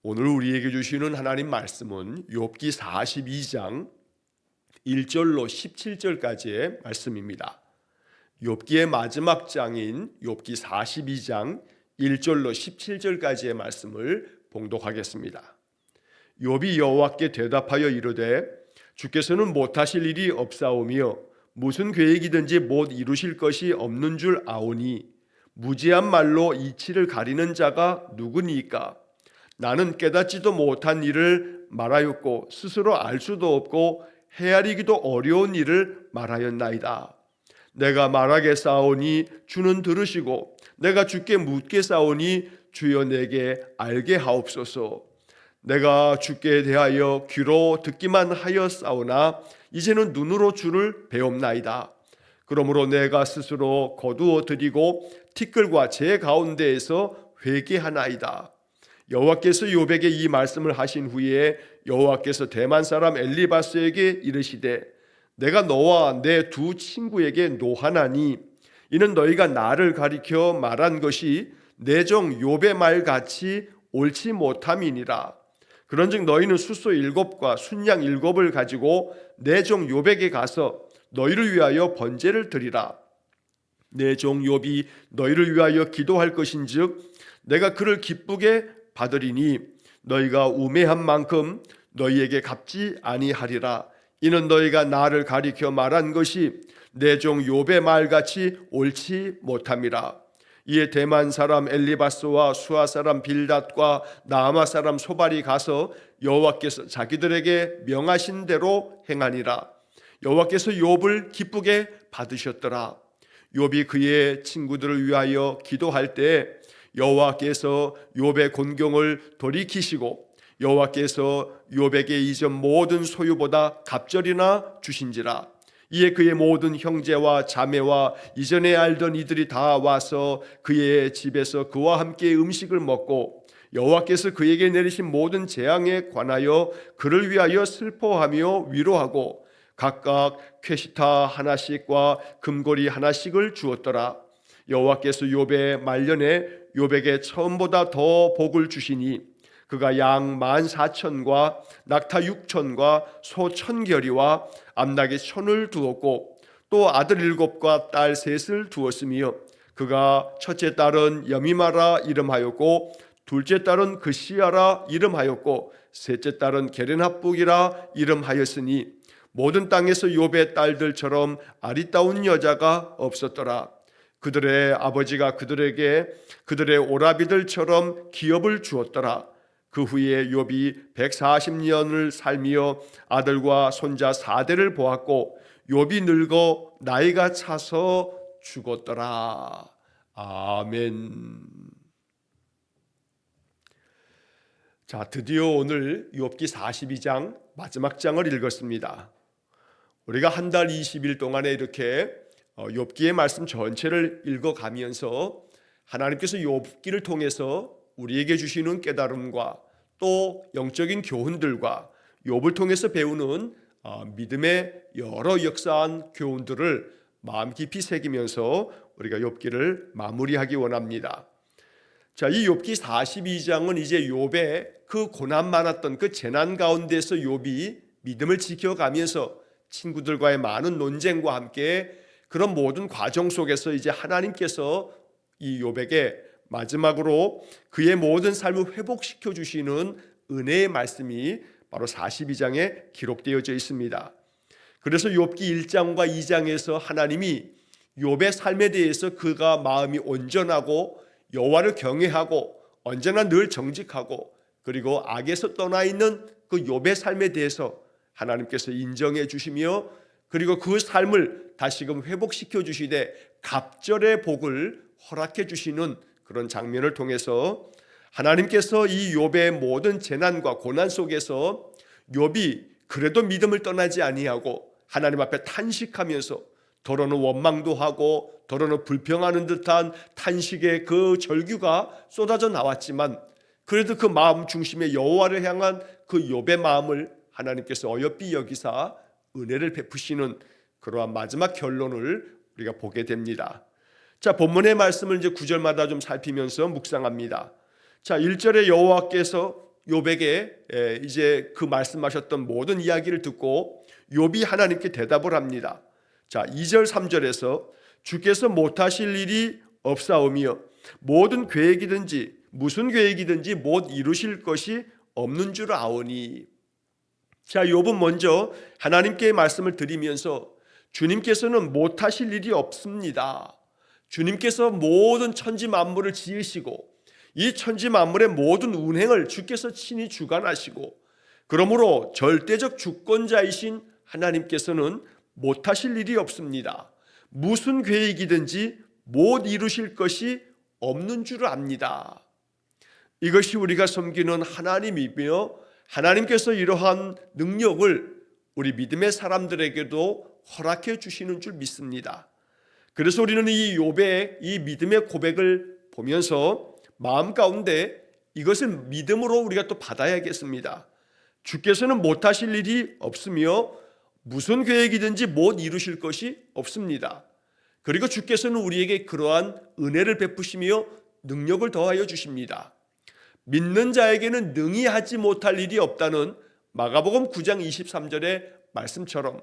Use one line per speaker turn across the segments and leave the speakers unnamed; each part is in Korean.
오늘 우리에게 주시는 하나님 말씀은 욥기 42장 1절로 17절까지의 말씀입니다. 욥기의 마지막 장인 욥기 42장 1절로 17절까지의 말씀을 봉독하겠습니다. 욥이 여호와께 대답하여 이르되 주께서는 못하실 일이 없사오며 무슨 계획이든지 못 이루실 것이 없는 줄 아오니 무지한 말로 이치를 가리는 자가 누구니까? 나는 깨닫지도 못한 일을 말하였고 스스로 알 수도 없고 헤아리기도 어려운 일을 말하였나이다. 내가 말하겠사오니 주는 들으시고 내가 주께 묻겠사오니 주여 내게 알게 하옵소서. 내가 주께 대하여 귀로 듣기만 하였사오나 이제는 눈으로 주를 배옵나이다. 그러므로 내가 스스로 거두어 드리고 티끌과 제 가운데에서 회개하나이다. 여호와께서 욥에게 이 말씀을 하신 후에 여호와께서 대만 사람 엘리바스에게 이르시되 내가 너와 내 두 친구에게 노하나니 이는 너희가 나를 가리켜 말한 것이 내 종 욥의 말같이 옳지 못함이니라. 그런즉 너희는 숫소 7과 순양 7을 가지고 내 종 욥에게 가서 너희를 위하여 번제를 드리라. 내 종 욥이 너희를 위하여 기도할 것인즉 내가 그를 기쁘게 받으리니 너희가 우매한 만큼 너희에게 갚지 아니하리라. 이는 너희가 나를 가리켜 말한 것이 내 종 욥의 말같이 옳지 못함이라. 이에 대만 사람 엘리바스와 수아 사람 빌닷과 나아마 사람 소발이 가서 여호와께서 자기들에게 명하신 대로 행하니라. 여호와께서 욥을 기쁘게 받으셨더라. 욥이 그의 친구들을 위하여 기도할 때 여호와께서 욥의 곤경을 돌이키시고 여호와께서 욥에게 이전 모든 소유보다 갑절이나 주신지라. 이에 그의 모든 형제와 자매와 이전에 알던 이들이 다 와서 그의 집에서 그와 함께 음식을 먹고 여호와께서 그에게 내리신 모든 재앙에 관하여 그를 위하여 슬퍼하며 위로하고 각각 쾌시타 하나씩과 금고리 하나씩을 주었더라. 여호와께서 욥의 말년에 욥에게 처음보다 더 복을 주시니 그가 양 14,000과 낙타 6,000과 소 1,000결이와 암낙이 1,000을 두었고 또 아들 7과 딸 3을 두었으며 그가 첫째 딸은 여미마라 이름하였고 둘째 딸은 그시아라 이름하였고 셋째 딸은 게르나북이라 이름하였으니 모든 땅에서 욥의 딸들처럼 아리따운 여자가 없었더라. 그들의 아버지가 그들에게 그들의 오라비들처럼 기업을 주었더라. 그 후에 욥이 140년을 살며 아들과 손자 4대를 보았고 욥이 늙어 나이가 차서 죽었더라. 아멘. 자, 드디어 오늘 욥기 42장 마지막 장을 읽었습니다. 우리가 한 달 20일 동안에 이렇게 욥기의 말씀 전체를 읽어가면서 하나님께서 욥기를 통해서 우리에게 주시는 깨달음과 또 영적인 교훈들과 욥을 통해서 배우는 믿음의 여러 역사한 교훈들을 마음 깊이 새기면서 우리가 욥기를 마무리하기 원합니다. 자, 이 욥기 42장은 이제 욥의 그 고난 많았던 그 재난 가운데서 욥이 믿음을 지켜가면서 친구들과의 많은 논쟁과 함께 그런 모든 과정 속에서 이제 하나님께서 이 욥에게 마지막으로 그의 모든 삶을 회복시켜 주시는 은혜의 말씀이 바로 42장에 기록되어져 있습니다. 그래서 욥기 1장과 2장에서 하나님이 욥의 삶에 대해서 그가 마음이 온전하고 여호와를 경외하고 언제나 늘 정직하고 그리고 악에서 떠나 있는 그 욥의 삶에 대해서 하나님께서 인정해 주시며 그리고 그 삶을 다시금 회복시켜 주시되 갑절의 복을 허락해 주시는 그런 장면을 통해서 하나님께서 이 욥의 모든 재난과 고난 속에서 욥이 그래도 믿음을 떠나지 아니하고 하나님 앞에 탄식하면서 더러는 원망도 하고 더러는 불평하는 듯한 탄식의 그 절규가 쏟아져 나왔지만 그래도 그 마음 중심에 여호와를 향한 그 욥의 마음을 하나님께서 어여삐 여기사 은혜를 베푸시는 그러한 마지막 결론을 우리가 보게 됩니다. 자, 본문의 말씀을 이제 구절마다 좀 살피면서 묵상합니다. 자, 1절에 여호와께서 욥에게 이제 그 말씀하셨던 모든 이야기를 듣고 욥이 하나님께 대답을 합니다. 자, 2절 3절에서 주께서 못하실 일이 없사오며 모든 계획이든지 무슨 계획이든지 못 이루실 것이 없는 줄 아오니. 자, 욥은 먼저 하나님께 말씀을 드리면서 주님께서는 못하실 일이 없습니다. 주님께서 모든 천지 만물을 지으시고 이 천지 만물의 모든 운행을 주께서 친히 주관하시고, 그러므로 절대적 주권자이신 하나님께서는 못하실 일이 없습니다. 무슨 계획이든지 못 이루실 것이 없는 줄 압니다. 이것이 우리가 섬기는 하나님이며 하나님께서 이러한 능력을 우리 믿음의 사람들에게도 허락해 주시는 줄 믿습니다. 그래서 우리는 이 욥의 이 믿음의 고백을 보면서 마음 가운데 이것을 믿음으로 우리가 또 받아야겠습니다. 주께서는 못하실 일이 없으며 무슨 계획이든지 못 이루실 것이 없습니다. 그리고 주께서는 우리에게 그러한 은혜를 베푸시며 능력을 더하여 주십니다. 믿는 자에게는 능히 하지 못할 일이 없다는 마가복음 9장 23절의 말씀처럼,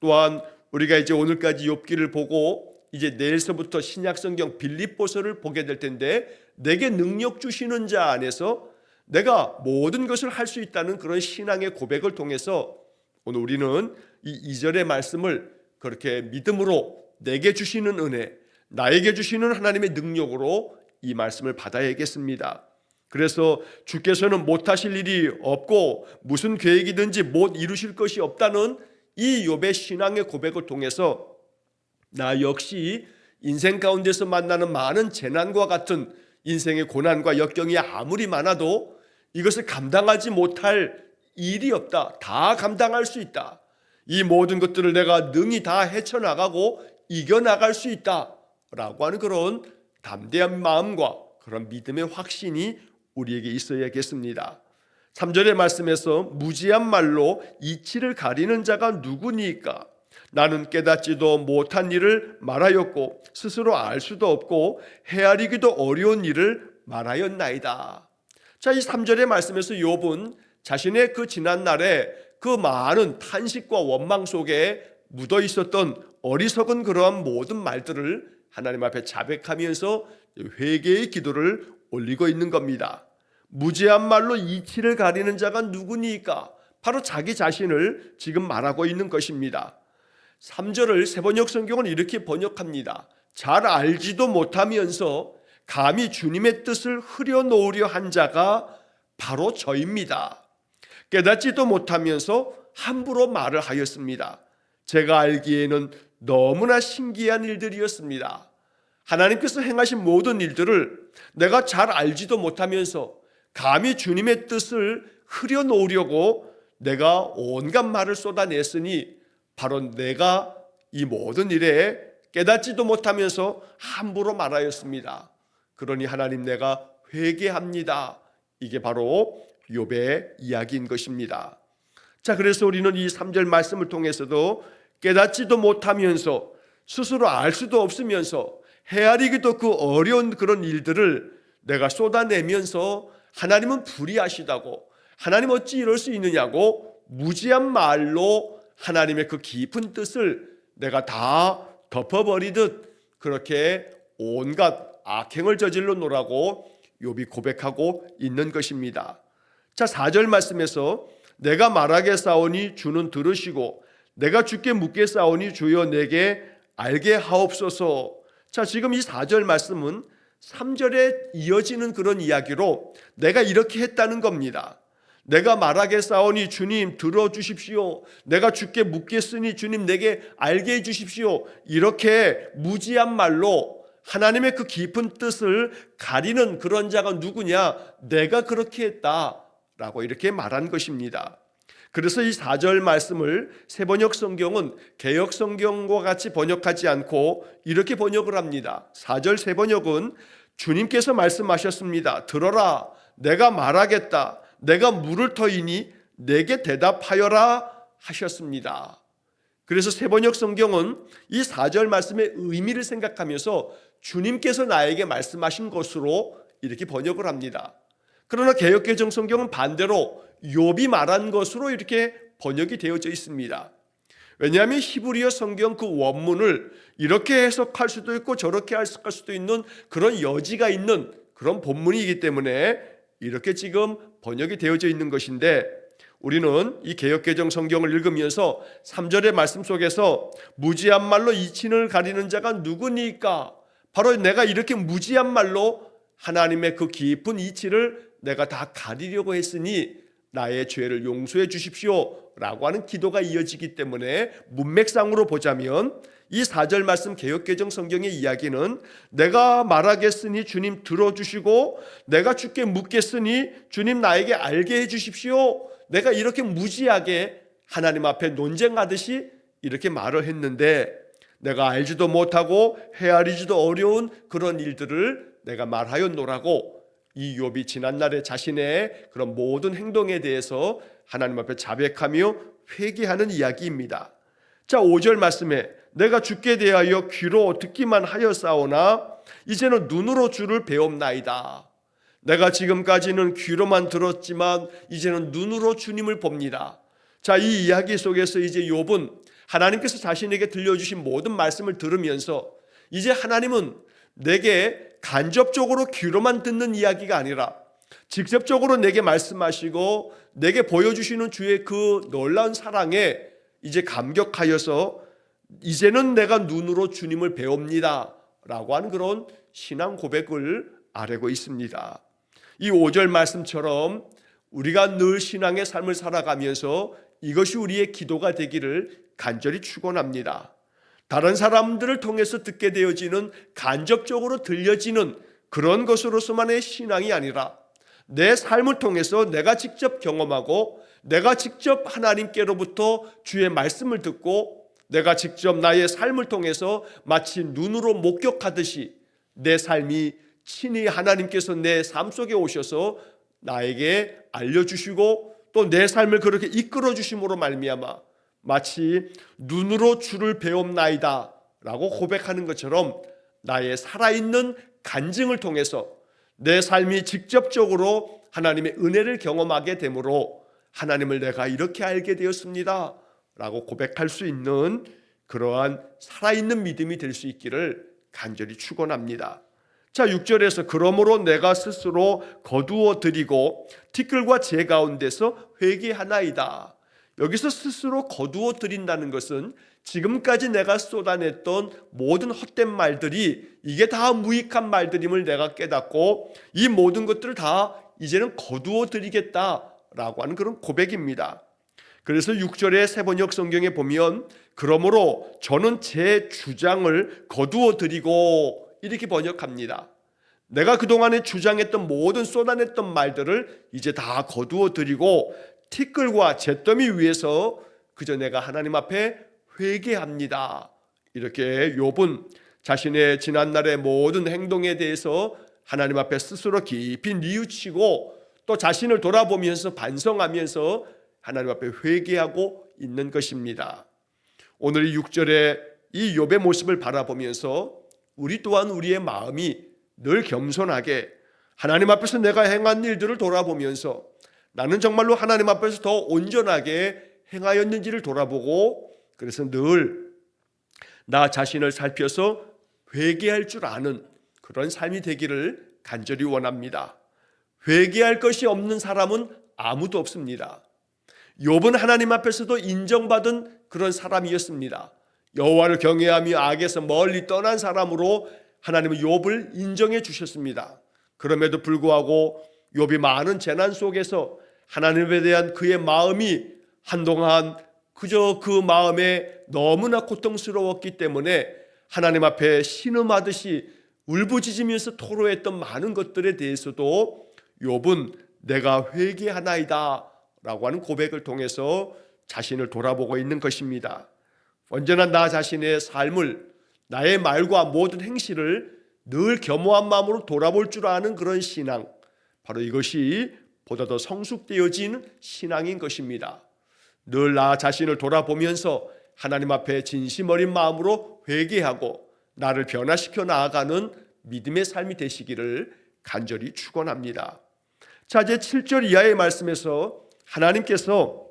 또한 우리가 이제 오늘까지 욥기를 보고 이제 내일서부터 신약성경 빌립보서를 보게 될 텐데, 내게 능력 주시는 자 안에서 내가 모든 것을 할 수 있다는 그런 신앙의 고백을 통해서 오늘 우리는 이 2절의 말씀을 그렇게 믿음으로 내게 주시는 은혜, 나에게 주시는 하나님의 능력으로 이 말씀을 받아야겠습니다. 그래서 주께서는 못하실 일이 없고 무슨 계획이든지 못 이루실 것이 없다는 이 욥의 신앙의 고백을 통해서 나 역시 인생 가운데서 만나는 많은 재난과 같은 인생의 고난과 역경이 아무리 많아도 이것을 감당하지 못할 일이 없다. 다 감당할 수 있다. 이 모든 것들을 내가 능히 다 헤쳐나가고 이겨나갈 수 있다 라고 하는 그런 담대한 마음과 그런 믿음의 확신이 우리에게 있어야겠습니다. 3절의 말씀에서 무지한 말로 이치를 가리는 자가 누구니까? 나는 깨닫지도 못한 일을 말하였고 스스로 알 수도 없고 헤아리기도 어려운 일을 말하였나이다. 자, 이 3절의 말씀에서 욥은 자신의 그 지난날에 그 많은 탄식과 원망 속에 묻어 있었던 어리석은 그러한 모든 말들을 하나님 앞에 자백하면서 회개의 기도를 올리고 있는 겁니다. 무지한 말로 이치를 가리는 자가 누구니까? 바로 자기 자신을 지금 말하고 있는 것입니다. 3절을 세번역 성경은 이렇게 번역합니다. 잘 알지도 못하면서 감히 주님의 뜻을 흐려놓으려 한 자가 바로 저입니다. 깨닫지도 못하면서 함부로 말을 하였습니다. 제가 알기에는 너무나 신기한 일들이었습니다. 하나님께서 행하신 모든 일들을 내가 잘 알지도 못하면서 감히 주님의 뜻을 흐려놓으려고 내가 온갖 말을 쏟아냈으니 바로 내가 이 모든 일에 깨닫지도 못하면서 함부로 말하였습니다. 그러니 하나님, 내가 회개합니다. 이게 바로 욥의 이야기인 것입니다. 자, 그래서 우리는 이 3절 말씀을 통해서도 깨닫지도 못하면서 스스로 알 수도 없으면서 헤아리기도 그 어려운 그런 일들을 내가 쏟아내면서 하나님은 불의하시다고, 하나님 어찌 이럴 수 있느냐고 무지한 말로 하나님의 그 깊은 뜻을 내가 다 덮어버리듯 그렇게 온갖 악행을 저질러 놓으라고 욥이 고백하고 있는 것입니다. 자, 4절 말씀에서 내가 말하겠사오니 주는 들으시고 내가 주께 묻겠사오니 주여 내게 알게 하옵소서. 자, 지금 이 4절 말씀은 3절에 이어지는 그런 이야기로 내가 이렇게 했다는 겁니다. 내가 말하겠사오니 주님 들어주십시오. 내가 주께 묻겠으니 주님 내게 알게 해주십시오. 이렇게 무지한 말로 하나님의 그 깊은 뜻을 가리는 그런 자가 누구냐? 내가 그렇게 했다라고 이렇게 말한 것입니다. 그래서 이 4절 말씀을 세번역 성경은 개역 성경과 같이 번역하지 않고 이렇게 번역을 합니다. 4절 세번역은 주님께서 말씀하셨습니다. 들어라, 내가 말하겠다. 내가 물을 터이니 내게 대답하여라 하셨습니다. 그래서 세번역 성경은 이 4절 말씀의 의미를 생각하면서 주님께서 나에게 말씀하신 것으로 이렇게 번역을 합니다. 그러나 개역개정 성경은 반대로 욥이 말한 것으로 이렇게 번역이 되어져 있습니다. 왜냐하면 히브리어 성경 그 원문을 이렇게 해석할 수도 있고 저렇게 해석할 수도 있는 그런 여지가 있는 그런 본문이기 때문에 이렇게 지금 번역이 되어져 있는 것인데, 우리는 이 개역개정 성경을 읽으면서 3절의 말씀 속에서 무지한 말로 이친을 가리는 자가 누구니까, 바로 내가 이렇게 무지한 말로 하나님의 그 깊은 이치를 내가 다 가리려고 했으니 나의 죄를 용서해 주십시오 라고 하는 기도가 이어지기 때문에, 문맥상으로 보자면 이 4절 말씀 개역개정 성경의 이야기는 내가 말하겠으니 주님 들어주시고 내가 주께 묻겠으니 주님 나에게 알게 해 주십시오, 내가 이렇게 무지하게 하나님 앞에 논쟁하듯이 이렇게 말을 했는데, 내가 알지도 못하고 헤아리지도 어려운 그런 일들을 내가 말하였노라고 이 욥이 지난날에 자신의 그런 모든 행동에 대해서 하나님 앞에 자백하며 회개하는 이야기입니다. 자, 5절 말씀에 내가 주께 대하여 귀로 듣기만 하였사오나 이제는 눈으로 주를 배웁나이다. 내가 지금까지는 귀로만 들었지만 이제는 눈으로 주님을 봅니다. 자, 이 이야기 속에서 이제 욥은 하나님께서 자신에게 들려주신 모든 말씀을 들으면서 이제 하나님은 내게 간접적으로 귀로만 듣는 이야기가 아니라 직접적으로 내게 말씀하시고 내게 보여주시는 주의 그 놀라운 사랑에 이제 감격하여서 이제는 내가 눈으로 주님을 배웁니다 라고 하는 그런 신앙 고백을 아뢰고 있습니다. 이 5절 말씀처럼 우리가 늘 신앙의 삶을 살아가면서 이것이 우리의 기도가 되기를 간절히 축원합니다. 다른 사람들을 통해서 듣게 되어지는, 간접적으로 들려지는 그런 것으로서만의 신앙이 아니라 내 삶을 통해서 내가 직접 경험하고 내가 직접 하나님께로부터 주의 말씀을 듣고 내가 직접 나의 삶을 통해서 마치 눈으로 목격하듯이 내 삶이 친히 하나님께서 내 삶 속에 오셔서 나에게 알려주시고 또 내 삶을 그렇게 이끌어 주심으로 말미암아 마치 눈으로 주를 배웁나이다 라고 고백하는 것처럼 나의 살아있는 간증을 통해서 내 삶이 직접적으로 하나님의 은혜를 경험하게 되므로 하나님을 내가 이렇게 알게 되었습니다 라고 고백할 수 있는 그러한 살아있는 믿음이 될 수 있기를 간절히 축원합니다. 자, 6절에서 그러므로 내가 스스로 거두어 드리고 티끌과 재 가운데서 회개하나이다. 여기서 스스로 거두어 드린다는 것은 지금까지 내가 쏟아냈던 모든 헛된 말들이 이게 다 무익한 말들임을 내가 깨닫고 이 모든 것들을 다 이제는 거두어 드리겠다라고 하는 그런 고백입니다. 그래서 6절의 세번역 성경에 보면 그러므로 저는 제 주장을 거두어 드리고 이렇게 번역합니다. 내가 그동안에 주장했던 모든 쏟아냈던 말들을 이제 다 거두어 드리고 티끌과 잿더미 위에서 그저 내가 하나님 앞에 회개합니다. 이렇게 욥은 자신의 지난날의 모든 행동에 대해서 하나님 앞에 스스로 깊이 뉘우치고 또 자신을 돌아보면서 반성하면서 하나님 앞에 회개하고 있는 것입니다. 오늘 이 6절에 이 욥의 모습을 바라보면서 우리 또한 우리의 마음이 늘 겸손하게 하나님 앞에서 내가 행한 일들을 돌아보면서 나는 정말로 하나님 앞에서 더 온전하게 행하였는지를 돌아보고 그래서 늘 나 자신을 살펴서 회개할 줄 아는 그런 삶이 되기를 간절히 원합니다. 회개할 것이 없는 사람은 아무도 없습니다. 욥은 하나님 앞에서도 인정받은 그런 사람이었습니다. 여호와를 경외하며 악에서 멀리 떠난 사람으로 하나님은 욥을 인정해 주셨습니다. 그럼에도 불구하고 욥이 많은 재난 속에서 하나님에 대한 그의 마음이 한동안 그저 그 마음에 너무나 고통스러웠기 때문에 하나님 앞에 신음하듯이 울부짖으면서 토로했던 많은 것들에 대해서도 욥은 내가 회개하나이다 라고 하는 고백을 통해서 자신을 돌아보고 있는 것입니다. 언제나 나 자신의 삶을, 나의 말과 모든 행실을 늘 겸허한 마음으로 돌아볼 줄 아는 그런 신앙, 바로 이것이 보다 더 성숙되어진 신앙인 것입니다. 늘 나 자신을 돌아보면서 하나님 앞에 진심 어린 마음으로 회개하고 나를 변화시켜 나아가는 믿음의 삶이 되시기를 간절히 축원합니다. 자, 이제 7절 이하의 말씀에서 하나님께서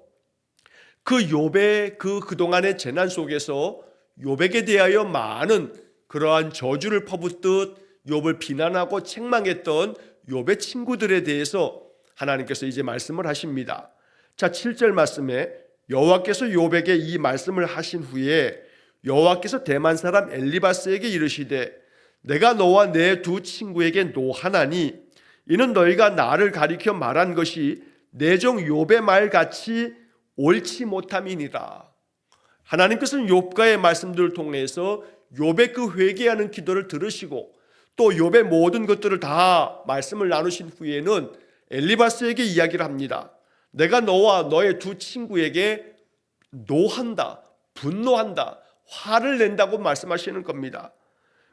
그 욥의 그동안의 재난 속에서 욥에게 대하여 많은 그러한 저주를 퍼붓듯 욥을 비난하고 책망했던 욥의 친구들에 대해서 하나님께서 이제 말씀을 하십니다. 자, 7절 말씀에 여호와께서 욥에게 이 말씀을 하신 후에 여호와께서 대만 사람 엘리바스에게 이르시되 내가 너와 내 두 친구에게 노하나니 이는 너희가 나를 가리켜 말한 것이 내 종 욥의 말같이 옳지 못함이니라. 하나님께서는 욥과의 말씀들을 통해서 욥의 그 회개하는 기도를 들으시고 또 욥의 모든 것들을 다 말씀을 나누신 후에는 엘리바스에게 이야기를 합니다. 내가 너와 너의 두 친구에게 노한다, 분노한다, 화를 낸다고 말씀하시는 겁니다.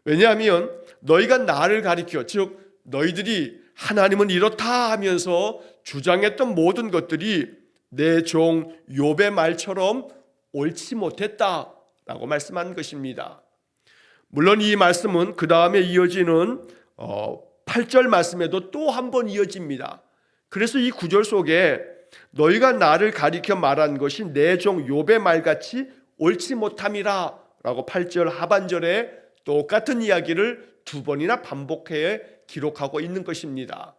왜냐하면 너희가 나를 가리켜, 즉 너희들이 하나님은 이렇다 하면서 주장했던 모든 것들이 내 종 욥의 말처럼 옳지 못했다라고 말씀한 것입니다. 물론 이 말씀은 그 다음에 이어지는 8절 말씀에도 또 한 번 이어집니다. 그래서 이 구절 속에 너희가 나를 가리켜 말한 것이 내 종 욥의 말같이 옳지 못함이라 라고 8절 하반절에 똑같은 이야기를 두 번이나 반복해 기록하고 있는 것입니다.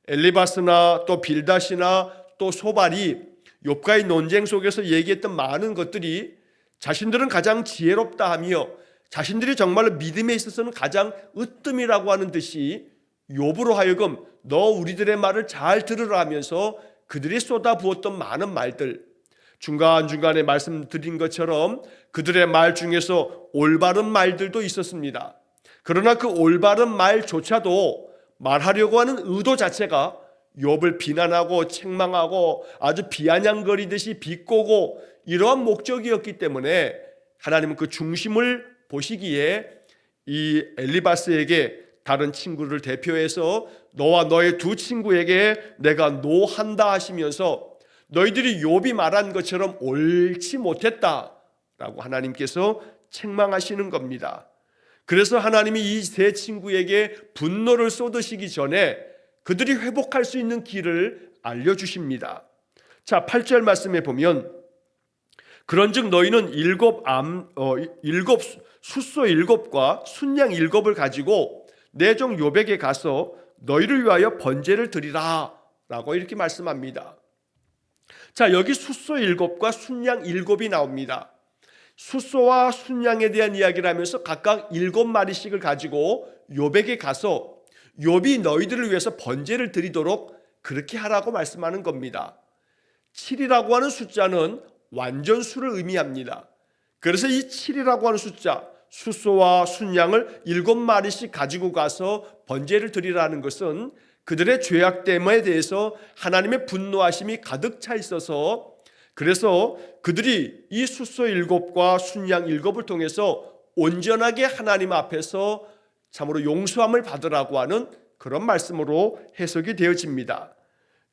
엘리바스나 또 빌닷이나 또 소발이 욥과의 논쟁 속에서 얘기했던 많은 것들이 자신들은 가장 지혜롭다 하며 자신들이 정말로 믿음에 있어서는 가장 으뜸이라고 하는 듯이 욥으로 하여금 너 우리들의 말을 잘 들으라 하면서 그들이 쏟아부었던 많은 말들, 중간중간에 말씀드린 것처럼 그들의 말 중에서 올바른 말들도 있었습니다. 그러나 그 올바른 말조차도 말하려고 하는 의도 자체가 욥을 비난하고 책망하고 아주 비아냥거리듯이 비꼬고 이러한 목적이었기 때문에 하나님은 그 중심을 보시기에 이 엘리바스에게 다른 친구를 대표해서 너와 너의 두 친구에게 내가 노한다 하시면서 너희들이 욥이 말한 것처럼 옳지 못했다라고 하나님께서 책망하시는 겁니다. 그래서 하나님이 이 세 친구에게 분노를 쏟으시기 전에 그들이 회복할 수 있는 길을 알려주십니다. 자, 8절 말씀에 보면 그런즉 너희는 숫소 7과 순양 7을 가지고 내 종 욥에게 가서 너희를 위하여 번제를 드리라 라고 이렇게 말씀합니다. 자, 여기 숫소 7과 순양 7이 나옵니다. 숫소와 순양에 대한 이야기를 하면서 각각 7마리씩을 가지고 욥에게 가서 욥이 너희들을 위해서 번제를 드리도록 그렇게 하라고 말씀하는 겁니다. 7이라고 하는 숫자는 완전수를 의미합니다. 그래서 이 7이라고 하는 숫자, 숫소와 순양을 7마리씩 가지고 가서 번제를 드리라는 것은 그들의 죄악됨에 대해서 하나님의 분노하심이 가득 차 있어서 그래서 그들이 이 숫소 7과 순양 7을 통해서 온전하게 하나님 앞에서 참으로 용서함을 받으라고 하는 그런 말씀으로 해석이 되어집니다.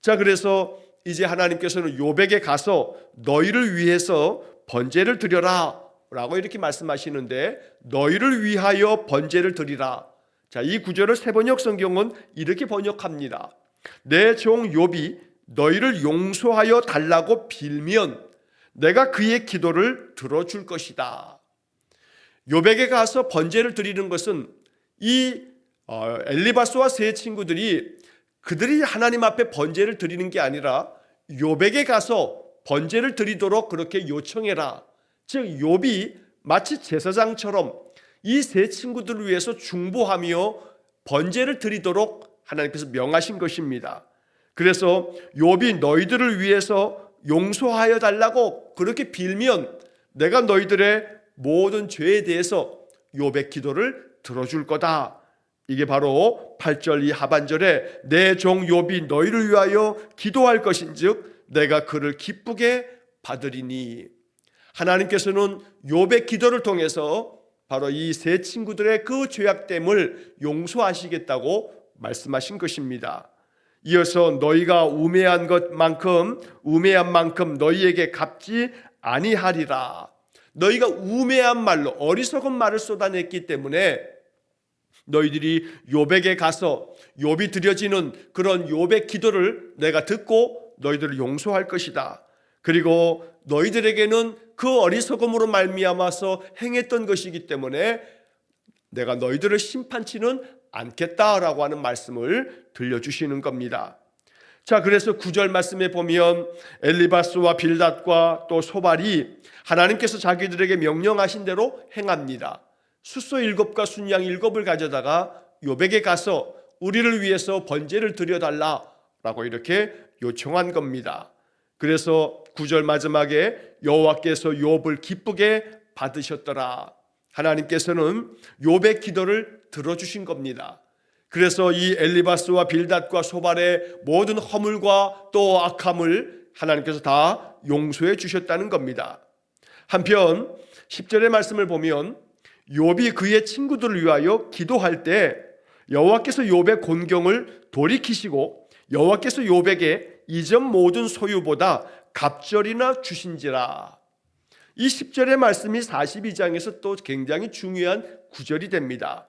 자, 그래서 이제 하나님께서는 욥에게 가서 너희를 위해서 번제를 드려라 라고 이렇게 말씀하시는데 너희를 위하여 번제를 드리라. 자, 이 구절을 새번역 성경은 이렇게 번역합니다. 내 종 욥이 너희를 용서하여 달라고 빌면 내가 그의 기도를 들어줄 것이다. 욥에게 가서 번제를 드리는 것은 이 엘리바스와 세 친구들이 그들이 하나님 앞에 번제를 드리는 게 아니라 욥에게 가서 번제를 드리도록 그렇게 요청해라. 즉 욥이 마치 제사장처럼 이 세 친구들을 위해서 중보하며 번제를 드리도록 하나님께서 명하신 것입니다. 그래서 욥이 너희들을 위해서 용서하여 달라고 그렇게 빌면 내가 너희들의 모든 죄에 대해서 욥의 기도를 들어줄 거다. 이게 바로 8절 이 하반절에 내 종 욥이 너희를 위하여 기도할 것인즉 내가 그를 기쁘게 받으리니. 하나님께서는 욥의 기도를 통해서 바로 이 세 친구들의 그 죄악됨을 용서하시겠다고 말씀하신 것입니다. 이어서 너희가 우매한 만큼 너희에게 갚지 아니하리라. 너희가 우매한 말로 어리석은 말을 쏟아냈기 때문에 너희들이 욥에게 가서 욥이 드려지는 그런 욥의 기도를 내가 듣고 너희들을 용서할 것이다. 그리고 너희들에게는 그 어리석음으로 말미암아서 행했던 것이기 때문에 내가 너희들을 심판치는 않겠다라고 하는 말씀을 들려주시는 겁니다. 자, 그래서 9절 말씀에 보면 엘리바스와 빌닷과 또 소발이 하나님께서 자기들에게 명령하신 대로 행합니다. 숫소 7과 순양 7을 가져다가 욥에게 가서 우리를 위해서 번제를 드려달라라고 이렇게 요청한 겁니다. 그래서 9절 마지막에 여호와께서 욥을 기쁘게 받으셨더라. 하나님께서는 욥의 기도를 들어주신 겁니다. 그래서 이 엘리바스와 빌닷과 소발의 모든 허물과 또 악함을 하나님께서 다 용서해 주셨다는 겁니다. 한편 10절의 말씀을 보면 욥이 그의 친구들을 위하여 기도할 때 여호와께서 욥의 곤경을 돌이키시고 여호와께서 욥에게 이전 모든 소유보다 갑절이나 주신지라. 이 10절의 말씀이 42장에서 또 굉장히 중요한 구절이 됩니다.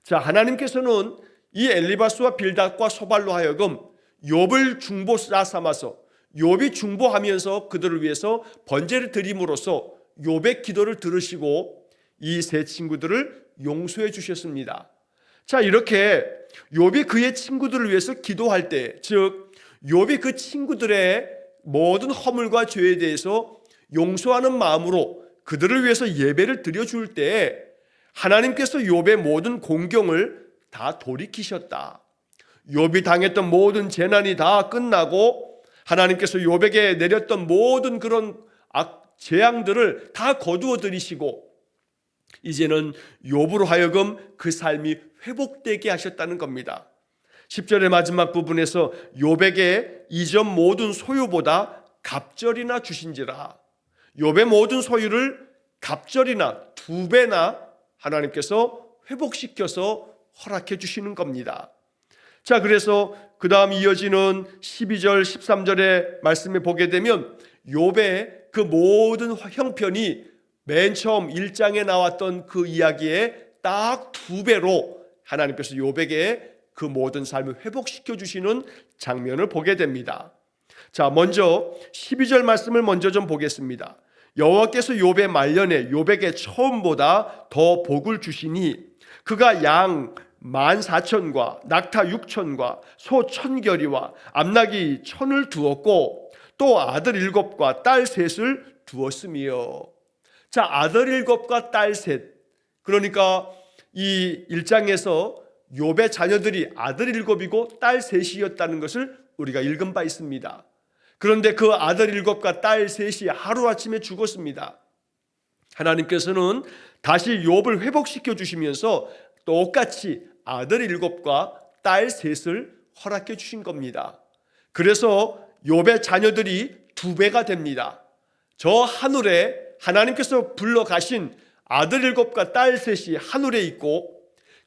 자, 하나님께서는 이 엘리바스와 빌닷과 소발로 하여금 욥을 중보자 삼아서 욥이 중보하면서 그들을 위해서 번제를 드림으로써 욥의 기도를 들으시고 이 세 친구들을 용서해 주셨습니다. 자, 이렇게 욥이 그의 친구들을 위해서 기도할 때, 즉 욥이 그 친구들의 모든 허물과 죄에 대해서 용서하는 마음으로 그들을 위해서 예배를 드려줄 때 하나님께서 욥의 모든 공경을 다 돌이키셨다. 욥이 당했던 모든 재난이 다 끝나고 하나님께서 욥에게 내렸던 모든 그런 재앙들을 다 거두어 들이시고 이제는 욥으로 하여금 그 삶이 회복되게 하셨다는 겁니다. 10절의 마지막 부분에서 욥에게 이전 모든 소유보다 갑절이나 주신지라. 욥의 모든 소유를 갑절이나 2배나 하나님께서 회복시켜서 허락해 주시는 겁니다. 자, 그래서 그 다음 이어지는 12절 13절의 말씀에 보게 되면 욥의 그 모든 형편이 맨 처음 1장에 나왔던 그 이야기에 딱 2배로 하나님께서 욥에게 그 모든 삶을 회복시켜 주시는 장면을 보게 됩니다. 자, 먼저 12절 말씀을 먼저 좀 보겠습니다. 여호와께서 욥의 말년에 욥에게 처음보다 더 복을 주시니 그가 양 14,000과 낙타 6,000과 소 1,000결이와 암나귀 1,000을 두었고 또 아들 7과 딸 3을 두었으며. 자, 아들 7과 딸 3, 그러니까 이 1장에서 욥의 자녀들이 아들 7이고 딸 3이었다는 것을 우리가 읽은 바 있습니다. 그런데 그 아들 7과 딸 3이 하루아침에 죽었습니다. 하나님께서는 다시 욥을 회복시켜 주시면서 똑같이 아들 7과 딸 3을 허락해 주신 겁니다. 그래서 욥의 자녀들이 2배가 됩니다. 저 하늘에 하나님께서 불러가신 아들 7과 딸 3이 하늘에 있고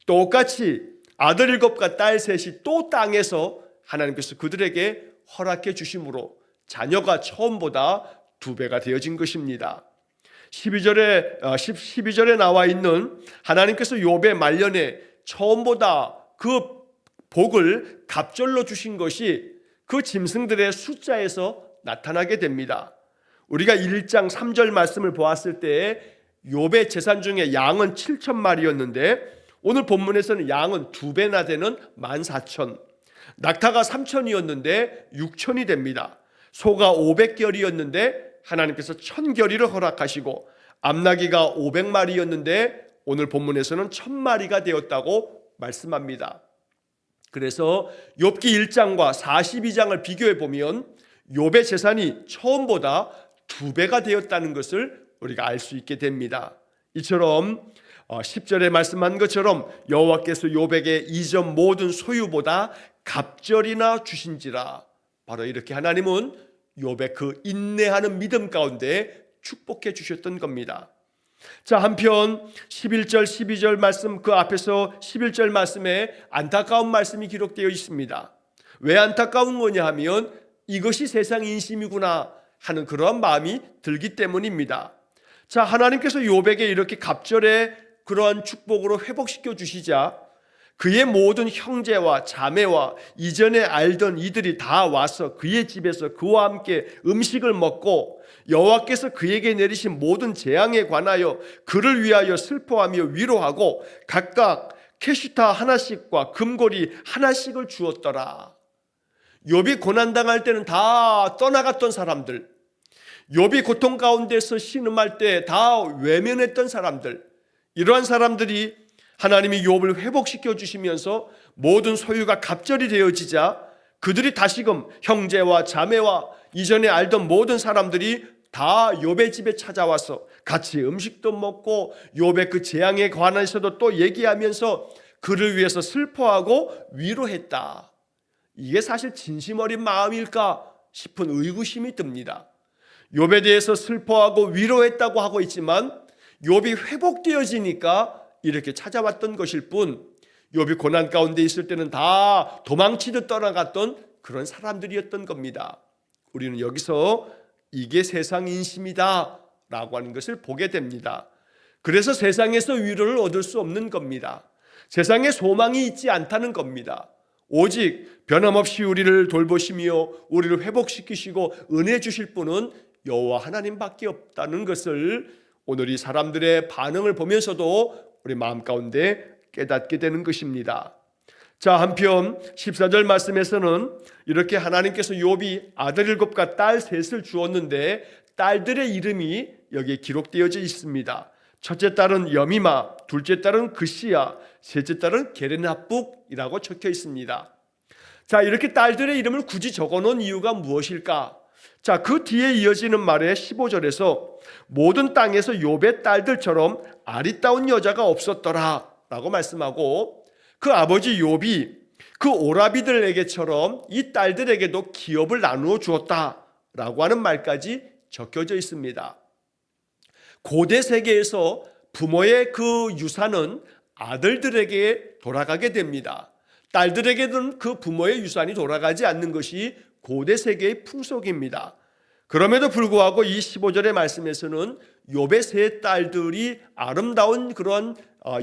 똑같이 아들 7과 딸 3이 또 땅에서 하나님께서 그들에게 허락해 주심으로 자녀가 처음보다 2배가 되어진 것입니다. 12절에 나와 있는 하나님께서 욥의 말년에 처음보다 그 복을 갑절로 주신 것이 그 짐승들의 숫자에서 나타나게 됩니다. 우리가 1장 3절 말씀을 보았을 때 욥의 재산 중에 양은 7,000마리였는데 오늘 본문에서는 양은 2배나 되는 14,000, 낙타가 3,000이었는데 6,000이 됩니다. 소가 500결이었는데 하나님께서 1,000결이를 허락하시고 암나귀가 500마리였는데 오늘 본문에서는 1,000마리가 되었다고 말씀합니다. 그래서 욥기 1장과 42장을 비교해 보면 욥의 재산이 처음보다 2배가 되었다는 것을 우리가 알 수 있게 됩니다. 이처럼 10절에 말씀한 것처럼 여호와께서 욥에게 이전 모든 소유보다 갑절이나 주신지라. 바로 이렇게 하나님은 욥의 그 인내하는 믿음 가운데 축복해 주셨던 겁니다. 자, 한편 11절 12절 말씀, 그 앞에서 11절 말씀에 안타까운 말씀이 기록되어 있습니다. 왜 안타까운 거냐 하면 이것이 세상 인심이구나 하는 그러한 마음이 들기 때문입니다. 자, 하나님께서 욥에게 이렇게 갑절의 그러한 축복으로 회복시켜 주시자 그의 모든 형제와 자매와 이전에 알던 이들이 다 와서 그의 집에서 그와 함께 음식을 먹고 여호와께서 그에게 내리신 모든 재앙에 관하여 그를 위하여 슬퍼하며 위로하고 각각 캐시타 하나씩과 금고리 하나씩을 주었더라. 욥이 고난당할 때는 다 떠나갔던 사람들, 욥이 고통 가운데서 신음할 때 다 외면했던 사람들, 이러한 사람들이 하나님이 욥을 회복시켜 주시면서 모든 소유가 갑절이 되어지자 그들이 다시금 형제와 자매와 이전에 알던 모든 사람들이 다 욥의 집에 찾아와서 같이 음식도 먹고 욥의 그 재앙에 관해서도 또 얘기하면서 그를 위해서 슬퍼하고 위로했다. 이게 사실 진심 어린 마음일까 싶은 의구심이 듭니다. 욥에 대해서 슬퍼하고 위로했다고 하고 있지만 욥이 회복되어지니까 이렇게 찾아왔던 것일 뿐, 욥이 고난 가운데 있을 때는 다 도망치듯 떠나갔던 그런 사람들이었던 겁니다. 우리는 여기서 이게 세상 인심이다 라고 하는 것을 보게 됩니다. 그래서 세상에서 위로를 얻을 수 없는 겁니다. 세상에 소망이 있지 않다는 겁니다. 오직 변함없이 우리를 돌보시며 우리를 회복시키시고 은혜 주실 분은 여호와 하나님밖에 없다는 것을 오늘 이 사람들의 반응을 보면서도 우리 마음 가운데 깨닫게 되는 것입니다. 자, 한편 14절 말씀에서는 이렇게 하나님께서 욥이 아들 7과 딸 3을 주었는데 딸들의 이름이 여기에 기록되어져 있습니다. 첫째 딸은 여미마, 둘째 딸은 그시야, 셋째 딸은 게르나북이라고 적혀 있습니다. 자, 이렇게 딸들의 이름을 굳이 적어놓은 이유가 무엇일까? 자, 그 뒤에 이어지는 말에 15절에서 모든 땅에서 욥의 딸들처럼 아리따운 여자가 없었더라 라고 말씀하고, 그 아버지 욥이 그 오라비들에게처럼 이 딸들에게도 기업을 나누어 주었다 라고 하는 말까지 적혀져 있습니다. 고대 세계에서 부모의 그 유산은 아들들에게 돌아가게 됩니다. 딸들에게는 그 부모의 유산이 돌아가지 않는 것이 고대 세계의 풍속입니다. 그럼에도 불구하고 이 15절의 말씀에서는 욥의 3 딸들이 아름다운 그런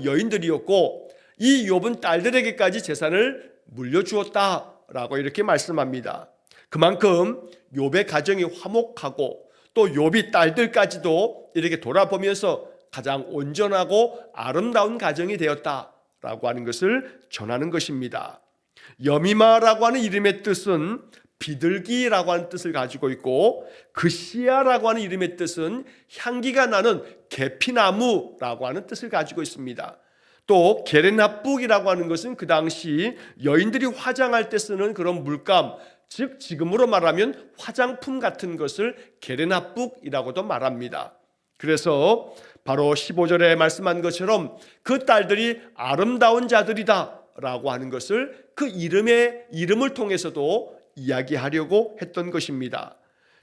여인들이었고 이 욥은 딸들에게까지 재산을 물려주었다라고 이렇게 말씀합니다. 그만큼 욥의 가정이 화목하고 또 욥이 딸들까지도 이렇게 돌아보면서 가장 온전하고 아름다운 가정이 되었다라고 하는 것을 전하는 것입니다. 여미마라고 하는 이름의 뜻은 비둘기라고 하는 뜻을 가지고 있고, 그시야라고 하는 이름의 뜻은 향기가 나는 계피나무라고 하는 뜻을 가지고 있습니다. 또 게르나북이라고 하는 것은 그 당시 여인들이 화장할 때 쓰는 그런 물감, 즉 지금으로 말하면 화장품 같은 것을 게르나북이라고도 말합니다. 그래서 바로 15절에 말씀한 것처럼 그 딸들이 아름다운 자들이다 라고 하는 것을 그 이름을 통해서도 이야기하려고 했던 것입니다.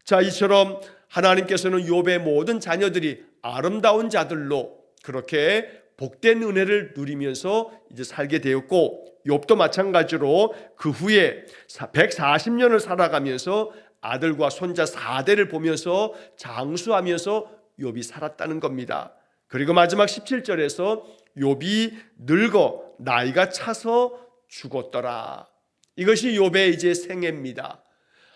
자, 이처럼 하나님께서는 욥의 모든 자녀들이 아름다운 자들로 그렇게 복된 은혜를 누리면서 이제 살게 되었고, 욥도 마찬가지로 그 후에 140년을 살아가면서 아들과 손자 4대를 보면서 장수하면서 욥이 살았다는 겁니다. 그리고 마지막 17절에서 욥이 늙어 나이가 차서 죽었더라. 이것이 욥의 이제 생애입니다.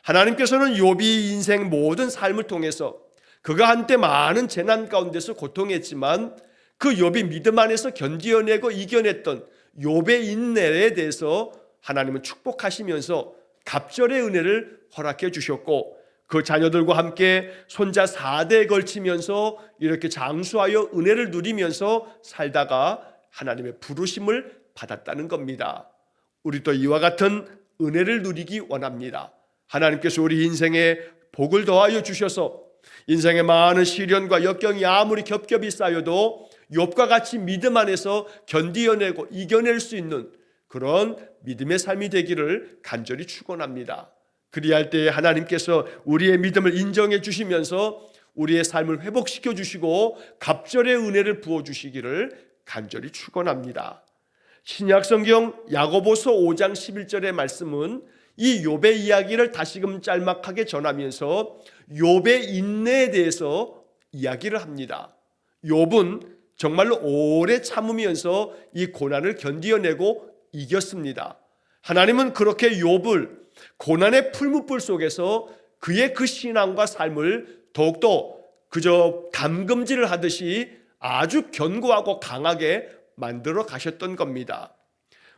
하나님께서는 욥이 인생 모든 삶을 통해서 그가 한때 많은 재난 가운데서 고통했지만 그 욥이 믿음 안에서 견디어내고 이겨냈던 욥의 인내에 대해서 하나님은 축복하시면서 갑절의 은혜를 허락해 주셨고, 그 자녀들과 함께 손자 4대에 걸치면서 이렇게 장수하여 은혜를 누리면서 살다가 하나님의 부르심을 받았다는 겁니다. 우리도 이와 같은 은혜를 누리기 원합니다. 하나님께서 우리 인생에 복을 더하여 주셔서 인생의 많은 시련과 역경이 아무리 겹겹이 쌓여도 욥과 같이 믿음 안에서 견디어내고 이겨낼 수 있는 그런 믿음의 삶이 되기를 간절히 축원합니다. 그리할 때에 하나님께서 우리의 믿음을 인정해 주시면서 우리의 삶을 회복시켜 주시고 갑절의 은혜를 부어 주시기를 간절히 축원합니다. 신약 성경 야고보서 5장 11절의 말씀은 이 욥의 이야기를 다시금 짤막하게 전하면서 욥의 인내에 대해서 이야기를 합니다. 욥은 정말로 오래 참으면서 이 고난을 견디어내고 이겼습니다. 하나님은 그렇게 욥을 고난의 풀무불 속에서 그의 그 신앙과 삶을 더욱더 그저 담금질을 하듯이 아주 견고하고 강하게 만들어 가셨던 겁니다.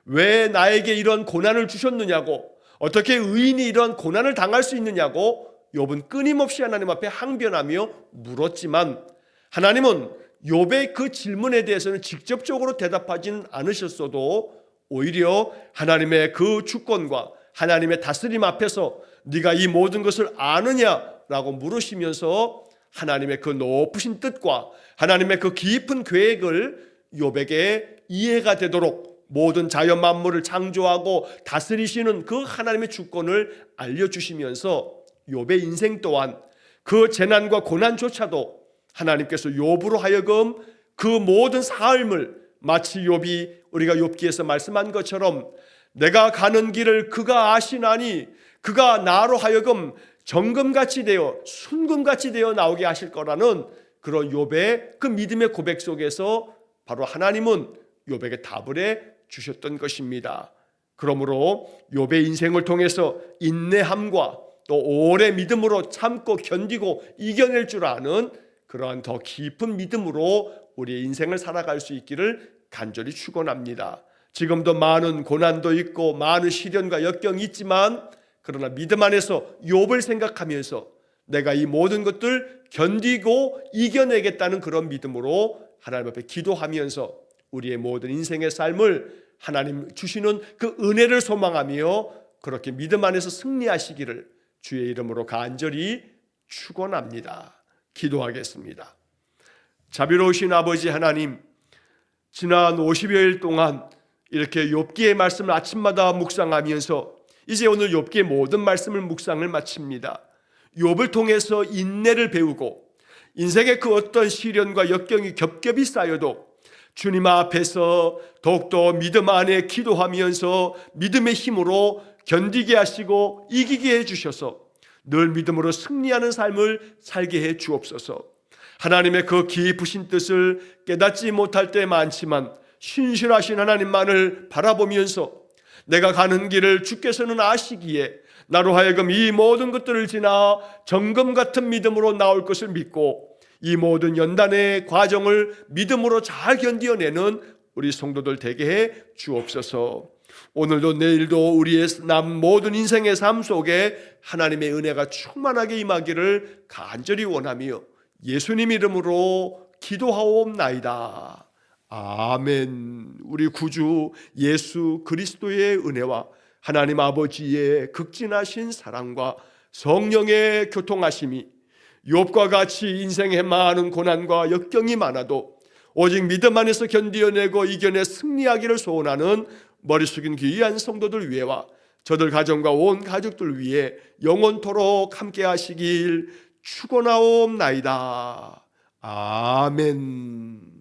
왜 나에게 이런 고난을 주셨느냐고, 어떻게 의인이 이런 고난을 당할 수 있느냐고 욥은 끊임없이 하나님 앞에 항변하며 물었지만, 하나님은 욥의 그 질문에 대해서는 직접적으로 대답하지는 않으셨어도 오히려 하나님의 그 주권과 하나님의 다스림 앞에서 네가 이 모든 것을 아느냐라고 물으시면서 하나님의 그 높으신 뜻과 하나님의 그 깊은 계획을 욥에게 이해가 되도록 모든 자연 만물을 창조하고 다스리시는 그 하나님의 주권을 알려주시면서 욥의 인생 또한 그 재난과 고난조차도 하나님께서 욥으로 하여금 그 모든 삶을 마치 욥이 우리가 욥기에서 말씀한 것처럼 내가 가는 길을 그가 아시나니 그가 나로 하여금 정금같이 되어 순금같이 되어 나오게 하실 거라는 그런 욥의 그 믿음의 고백 속에서 바로 하나님은 욥에게 답을 해 주셨던 것입니다. 그러므로 욥의 인생을 통해서 인내함과 또 오래 믿음으로 참고 견디고 이겨낼 줄 아는 그러한 더 깊은 믿음으로 우리의 인생을 살아갈 수 있기를 간절히 축원합니다. 지금도 많은 고난도 있고 많은 시련과 역경이 있지만 그러나 믿음 안에서 욥을 생각하면서 내가 이 모든 것들 견디고 이겨내겠다는 그런 믿음으로 하나님 앞에 기도하면서 우리의 모든 인생의 삶을 하나님 주시는 그 은혜를 소망하며 그렇게 믿음 안에서 승리하시기를 주의 이름으로 간절히 축원합니다. 기도하겠습니다. 자비로우신 아버지 하나님, 지난 50여일 동안 이렇게 욥기의 말씀을 아침마다 묵상하면서 이제 오늘 욥기의 모든 말씀을 묵상을 마칩니다. 욥을 통해서 인내를 배우고 인생의 그 어떤 시련과 역경이 겹겹이 쌓여도 주님 앞에서 더욱더 믿음 안에 기도하면서 믿음의 힘으로 견디게 하시고 이기게 해주셔서 늘 믿음으로 승리하는 삶을 살게 해 주옵소서. 하나님의 그 깊으신 뜻을 깨닫지 못할 때 많지만 신실하신 하나님만을 바라보면서 내가 가는 길을 주께서는 아시기에 나로 하여금 이 모든 것들을 지나 정금 같은 믿음으로 나올 것을 믿고 이 모든 연단의 과정을 믿음으로 잘 견디어내는 우리 성도들 되게 해 주옵소서. 오늘도 내일도 우리의 모든 인생의 삶 속에 하나님의 은혜가 충만하게 임하기를 간절히 원하며 예수님 이름으로 기도하옵나이다. 아멘. 우리 구주 예수 그리스도의 은혜와 하나님 아버지의 극진하신 사랑과 성령의 교통하심이 욥과 같이 인생에 많은 고난과 역경이 많아도 오직 믿음 안에서 견디어내고 이겨내 승리하기를 소원하는 머리 숙인 귀한 성도들 위해와 저들 가정과 온 가족들 위해 영원토록 함께 하시길 축원하옵나이다. 아멘.